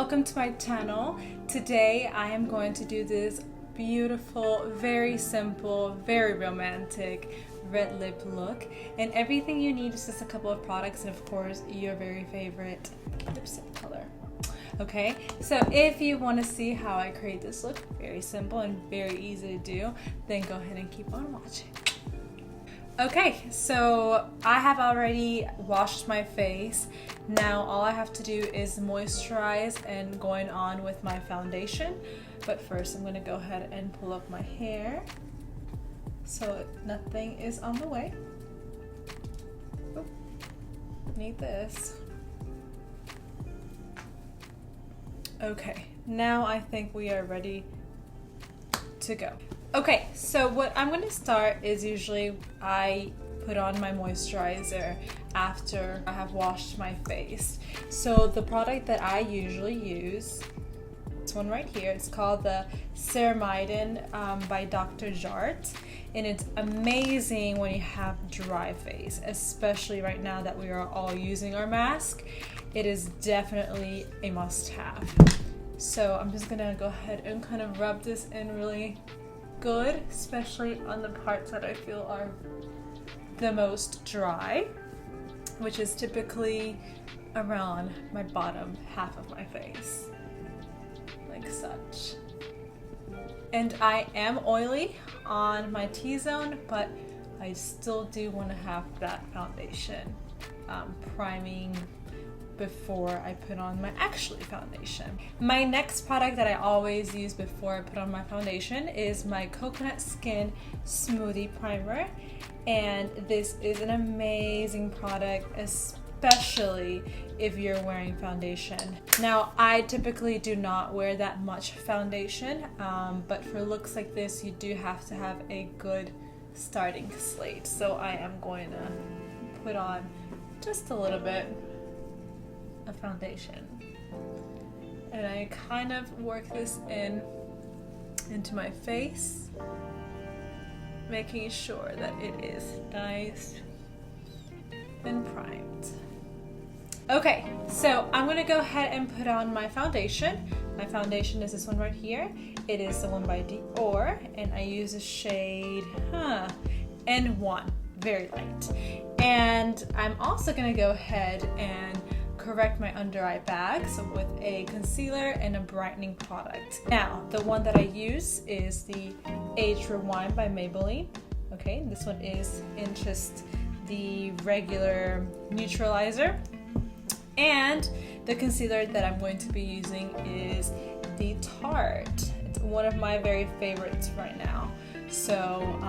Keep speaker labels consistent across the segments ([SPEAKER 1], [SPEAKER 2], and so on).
[SPEAKER 1] welcome to my channel. Today I am going to do this beautiful, very simple, very romantic red lip look, and everything you need is just a couple of products and of course your very favorite lipstick color. Okay, so if you want to see how I create this look, very simple and very easy to do, then go ahead and keep on watching. Okay, so I have already washed my face. Now all I have to do is moisturize and going on with my foundation. But first I'm going to go ahead and pull up my hair so nothing is on the way. Oh, need this. Okay, now I think we are ready to go. Okay, so what I'm going to start is usually I put on my moisturizer after I have washed my face. So the product that I usually use, this one right here, it's called the Ceramidin by Dr.Jart, and it's amazing when you have dry face, especially right now that we are all using our mask. It is definitely a must-have. So I'm just gonna go ahead and kind of rub this in really good, especially on the parts that I feel are the most dry, which is typically around my bottom half of my face, like such. And I am oily on my T-zone, but I still do want to have that foundation priming before I put on my foundation. My next product that I always use before I put on my foundation is my Coconut Skin Smoothie Primer, and this is an amazing product, especially if you're wearing foundation. Now I typically do not wear that much foundation, but for looks like this you do have to have a good starting slate. So I am going to put on just a little bit of foundation, and I kind of work this into my face, making sure that it is nice and primed. Okay, so I'm gonna go ahead and put on my foundation. My foundation is this one right here. It is the one by Dior, and I use the shade N1, very light. And I'm also gonna go ahead and correct my under eye bag, so with a concealer and a brightening product. Now the one that I use is the Age Rewind by Maybelline. Okay, this one is in just the regular neutralizer, and the concealer that I'm going to be using is the Tarte. It's one of my very favorites right now. So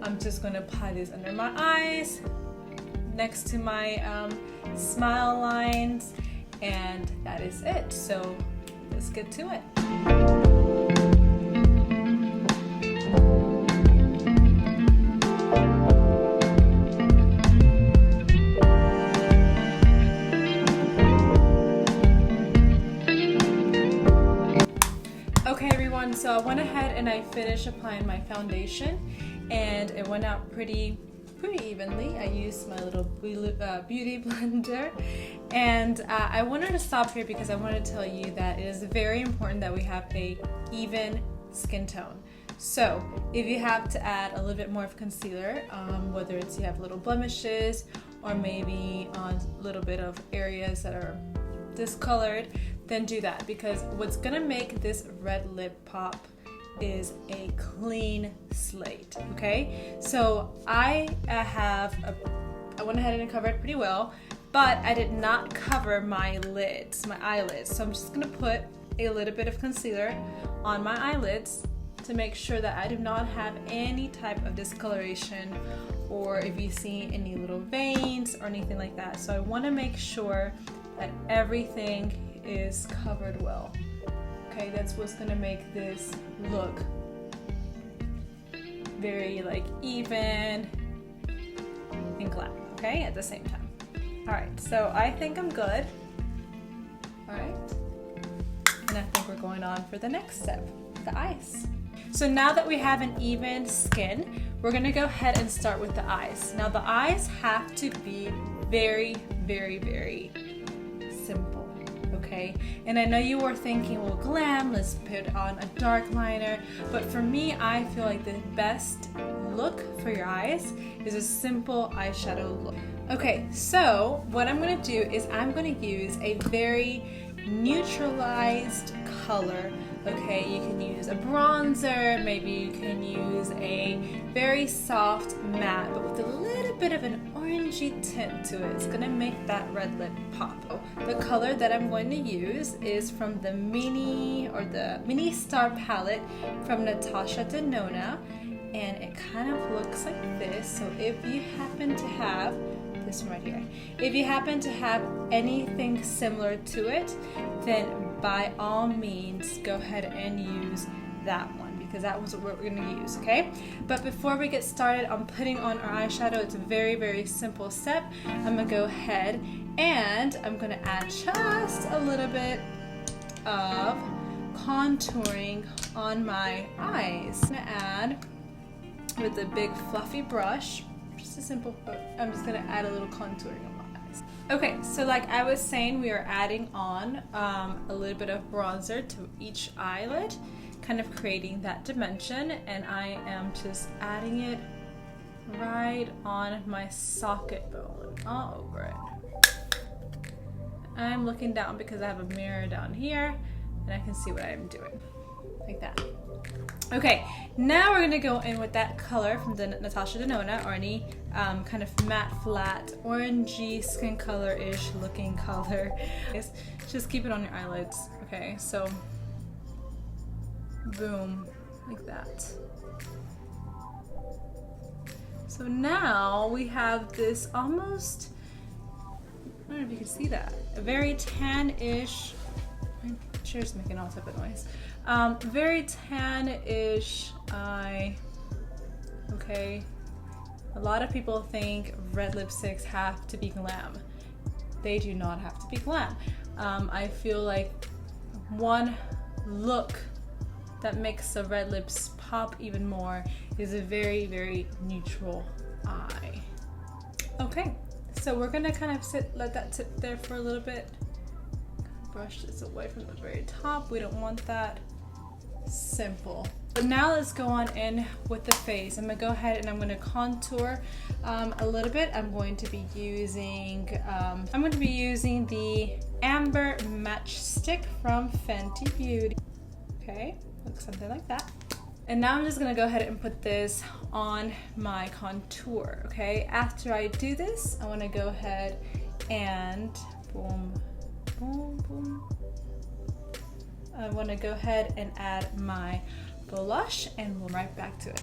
[SPEAKER 1] I'm just going to apply this under my eyes, next to my smile lines, and that is it. So let's get to it. Okay everyone, so I went ahead and I finished applying my foundation, and it went out pretty evenly. I used my little beauty blender, and I wanted to stop here because I wanted to tell you that it is very important that we have a even skin tone. So if you have to add a little bit more of concealer, whether it's you have little blemishes or maybe on a little bit of areas that are discolored, then do that, because what's gonna make this red lip pop is a clean slate. Okay, so I went ahead and covered it pretty well, but I did not cover my eyelids. So I'm just gonna put a little bit of concealer on my eyelids to make sure that I do not have any type of discoloration, or if you see any little veins or anything like that. So I want to make sure that everything is covered well. Okay, that's what's gonna make this look very like even and glam, okay, at the same time. All right, so I think I'm good. All right, and I think we're going on for the next step, the eyes. So now that we have an even skin, we're gonna go ahead and start with the eyes. Now the eyes have to be very, very, very simple. okay? And I know you were thinking, well, glam, let's put on a dark liner, but for me, I feel like the best look for your eyes is a simple eyeshadow look. Okay, so what I'm gonna do is I'm gonna use a very neutralized color. Okay, you can use a bronzer, maybe you can use a very soft matte, but with a little bit of an orangey tint to it. It's gonna make that red lip pop. The color that I'm going to use is from the mini star palette from Natasha Denona, and it kind of looks like this. So if you happen to have this one right here, if you happen to have anything similar to it, then by all means go ahead and use that one, because that was what we're going to use, okay? But before we get started on putting on our eyeshadow, it's a very, very simple step. I'm going to go ahead and I'm going to add just a little bit of contouring on my eyes. I'm going to add with a big fluffy brush, just a simple, I'm just going to add a little contouring on my eyes. Okay, so like I was saying, we are adding on a little bit of bronzer to each eyelid, kind of creating that dimension, and I am just adding it right on my socket bone, all over it. I'm looking down because I have a mirror down here, and I can see what I'm doing, like that. Okay, now we're gonna go in with that color from the Natasha Denona, or any kind of matte, flat, orangey, skin color-ish looking color. Just keep it on your eyelids, okay? So, boom, like that. So now we have this almost, I don't know if you can see that, a very tan-ish, my chair's making all type of noise. Very tan-ish eye, okay? A lot of people think red lipsticks have to be glam. They do not have to be glam. I feel like one look that makes the red lips pop even more is a very, very neutral eye. Okay, so we're gonna kind of let that sit there for a little bit. Brush this away from the very top. We don't want that. Simple. But now let's go on in with the face. I'm gonna go ahead and I'm gonna contour a little bit. I'm going to be using the Amber Matchstick from Fenty Beauty. Okay, looks something like that. And now I'm just gonna go ahead and put this on my contour. Okay, after I do this, I want to go ahead and boom, boom, boom. I want to go ahead and add my blush, and we'll right back to it.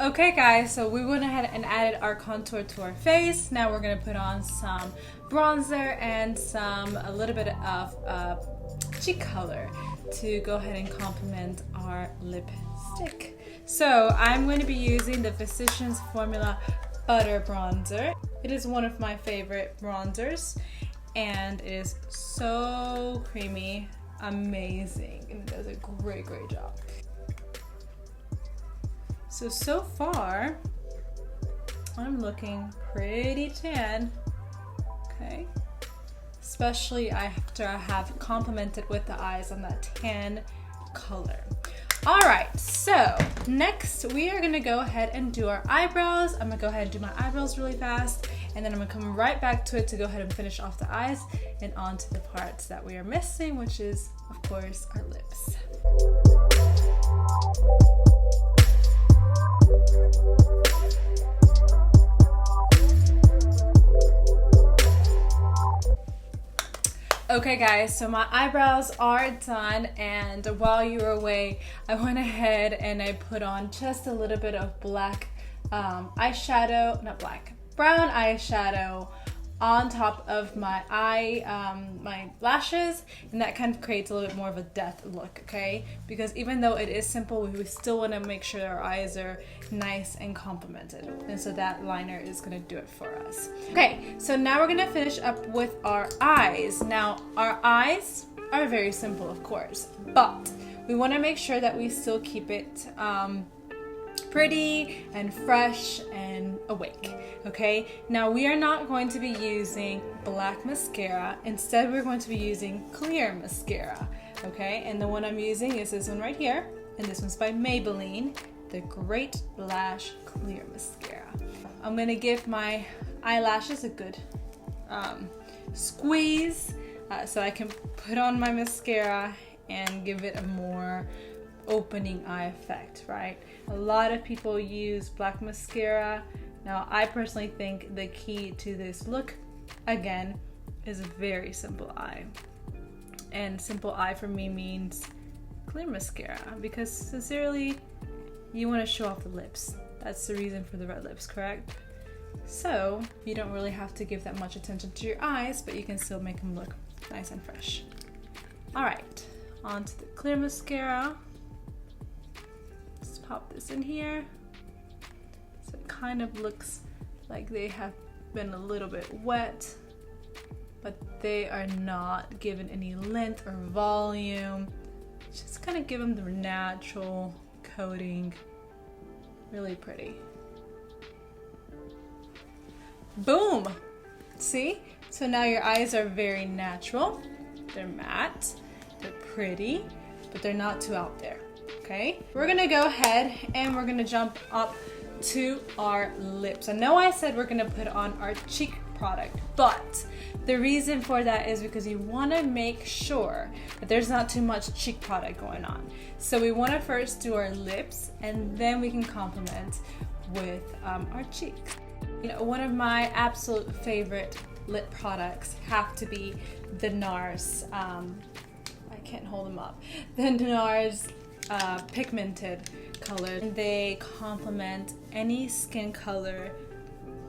[SPEAKER 1] Okay guys, so we went ahead and added our contour to our face. Now we're going to put on some bronzer and a little bit of cheek color to go ahead and complement our lipstick. So I'm going to be using the Physicians Formula Butter Bronzer. It is one of my favorite bronzers, and it is so creamy, amazing, and it does a great job. So far I'm looking pretty tan, okay, especially after I have complemented with the eyes on that tan color. All right, so next we are gonna go ahead and do our eyebrows. I'm gonna go ahead and do my eyebrows really fast, and then I'm gonna come right back to it to go ahead and finish off the eyes and on to the parts that we are missing, which is, of course, our lips. Okay guys, so my eyebrows are done, and while you were away, I went ahead and I put on just a little bit of black eyeshadow, not black, brown eyeshadow on top of my my lashes, and that kind of creates a little bit more of a depth look, okay? Because even though it is simple, we still want to make sure our eyes are nice and complemented, and so that liner is going to do it for us. Okay, so now we're going to finish up with our eyes. Now our eyes are very simple, of course, but we want to make sure that we still keep it pretty and fresh and awake. Okay, now we are not going to be using black mascara. Instead, we're going to be using clear mascara. Okay, and the one I'm using is this one right here, and this one's by Maybelline, the Great Lash Clear Mascara. I'm gonna give my eyelashes a good squeeze so I can put on my mascara and give it a more opening eye effect, right? A lot of people use black mascara. Now, I personally think the key to this look, again, is a very simple eye. And simple eye for me means clear mascara, because sincerely, you want to show off the lips. That's the reason for the red lips, correct? So you don't really have to give that much attention to your eyes, but you can still make them look nice and fresh. All right, on to the clear mascara. Let's pop this in here. So it kind of looks like they have been a little bit wet, but they are not given any length or volume. Just kind of give them the natural coating. Really pretty. Boom! See? So now your eyes are very natural. They're matte, they're pretty, but they're not too out there, okay? We're gonna go ahead and we're gonna jump up to our lips. I know I said we're gonna put on our cheek product, but the reason for that is because you wanna make sure that there's not too much cheek product going on. So we wanna first do our lips, and then we can complement with our cheeks. You know, one of my absolute favorite lip products have to be the NARS, I can't hold them up, the NARS pigmented color. They complement any skin color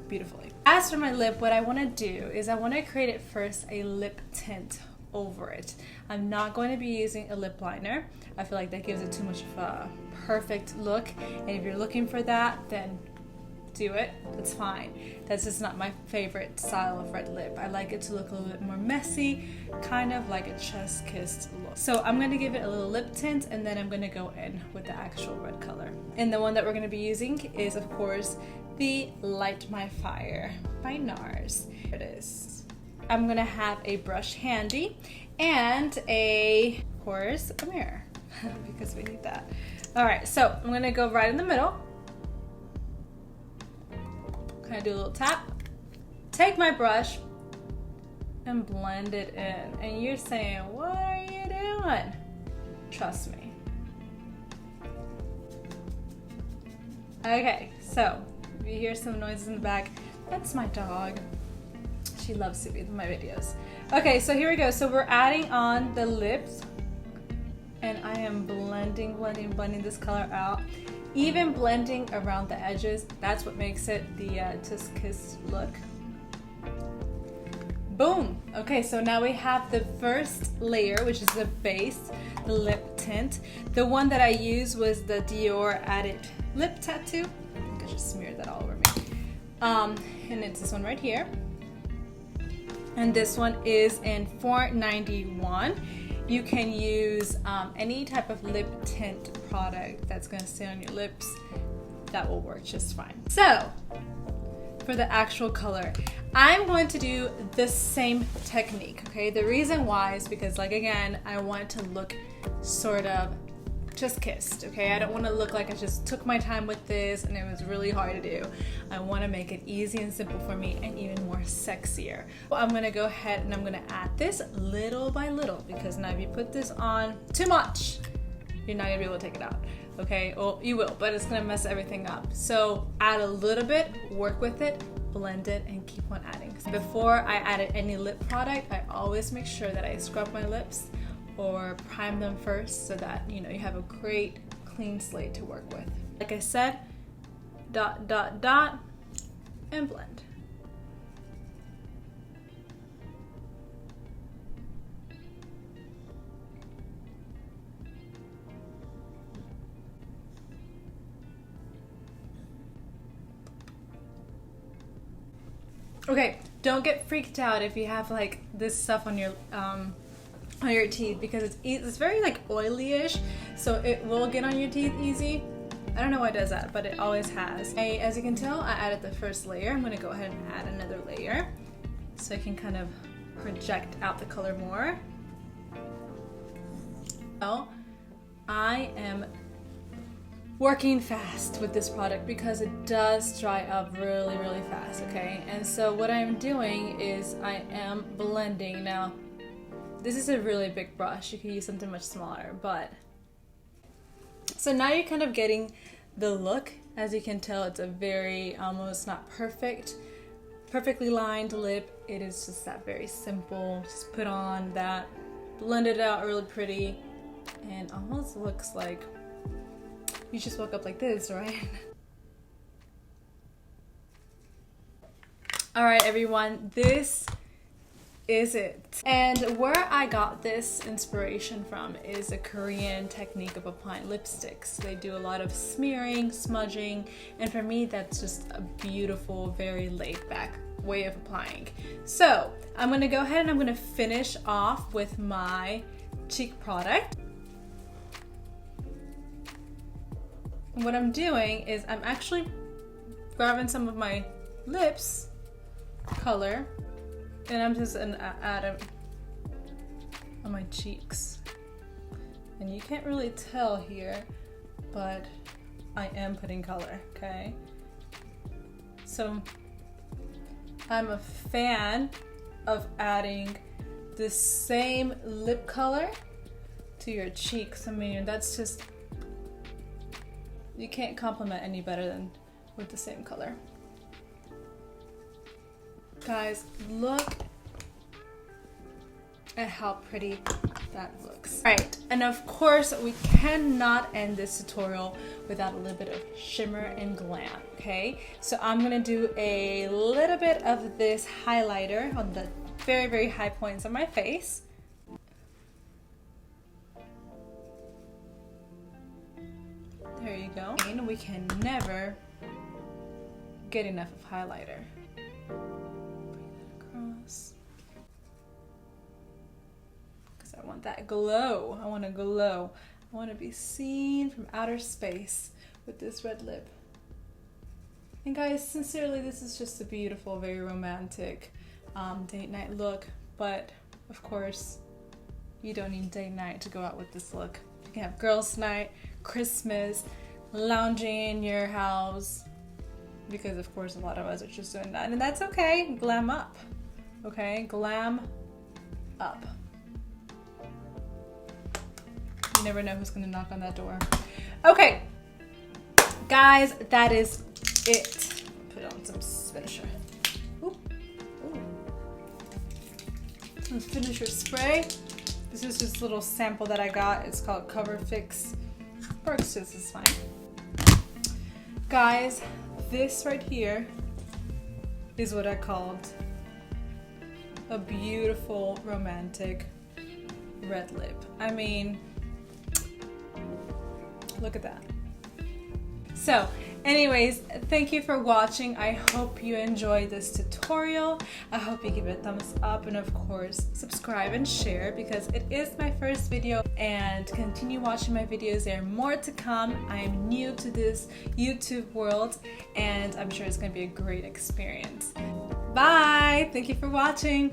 [SPEAKER 1] beautifully. As for my lip, what I want to do is I want to create it first a lip tint over it. I'm not going to be using a lip liner. I feel like that gives it too much of a perfect look, and if you're looking for that, then do it, that's fine. That's just not my favorite style of red lip. I like it to look a little bit more messy, kind of like a chest-kissed look. So I'm going to give it a little lip tint, and then I'm going to go in with the actual red color. And the one that we're going to be using is, of course, the Light My Fire by NARS. Here it is. I'm going to have a brush handy and of course, a mirror because we need that. All right, so I'm going to go right in the middle. Kind of do a little tap, take my brush and blend it in. And you're saying, what are you doing? Trust me. Okay, so if you hear some noises in the back, that's my dog. She loves to be in my videos. Okay, so here we go. So we're adding on the lips, and I am blending this color out. Even blending around the edges, that's what makes it the just kissed look. Boom! Okay, so now we have the first layer, which is the base, the lip tint. The one that I used was the Dior Addict lip tattoo. I think I just smeared that all over me. And it's this one right here. And this one is in $4.91. You can use any type of lip tint product that's going to stay on your lips. That will work just fine. So, for the actual color, I'm going to do the same technique, okay? The reason why is because, like, again, I want to look sort of just kissed, okay? I don't want to look like I just took my time with this and it was really hard to do. I want to make it easy and simple for me and even more sexier. Well, I'm going to go ahead and I'm going to add this little by little, because now if you put this on too much, you're not going to be able to take it out, okay? Well, you will, but it's going to mess everything up. So add a little bit, work with it, blend it, and keep on adding. Before I added any lip product, I always make sure that I scrub my lips or prime them first so that, you know, you have a great clean slate to work with. Like I said, dot, dot, dot, and blend. Okay, don't get freaked out if you have like this stuff on your teeth, because it's very like oily-ish, so it will get on your teeth easy. I don't know why it does that, but it always has. As you can tell, I added the first layer. I'm gonna go ahead and add another layer so I can kind of project out the color more. Well, I am working fast with this product because it does dry up really, really fast, okay? And so what I'm doing is I am blending. Now, this is a really big brush. You could use something much smaller, but... So now you're kind of getting the look. As you can tell, it's a very, almost not perfectly lined lip. It is just that very simple. Just put on that, blend it out really pretty, and almost looks like you just woke up like this, right? All right, everyone, this is it. And where I got this inspiration from is a Korean technique of applying lipsticks. They do a lot of smearing, smudging, and for me, that's just a beautiful, very laid back way of applying. So I'm gonna go ahead and I'm gonna finish off with my cheek product. What I'm doing is I'm actually grabbing some of my lips color and I'm just gonna add it on my cheeks. And you can't really tell here, but I am putting color, okay? So I'm a fan of adding the same lip color to your cheeks. I mean, that's just, you can't compliment any better than with the same color. Guys, look at how pretty that looks. All right, and of course, we cannot end this tutorial without a little bit of shimmer and glam, okay? So I'm gonna do a little bit of this highlighter on the very, very high points of my face. There you go. And we can never get enough of highlighter. Bring that across. Because I want that glow. I want to glow. I want to be seen from outer space with this red lip. And guys, sincerely, this is just a beautiful, very romantic date night look. But of course, you don't need date night to go out with this look. You can have girls' night, Christmas, lounging in your house, because of course a lot of us are just doing that, and that's okay. Glam up, okay? Glam up. You never know who's gonna knock on that door. Okay, guys, that is it. Put on some finisher. Ooh. Ooh. Some finisher spray. This is just a little sample that I got. It's called Cover Fix. Works just as fine. Guys, this right here is what I called a beautiful, romantic red lip. I mean, look at that. So, anyways, thank you for watching. I hope you enjoyed this tutorial. I hope you give it a thumbs up and of course subscribe and share because it is my first video, and continue watching my videos. There are more to come. I am new to this YouTube world and I'm sure it's going to be a great experience. Bye! Thank you for watching.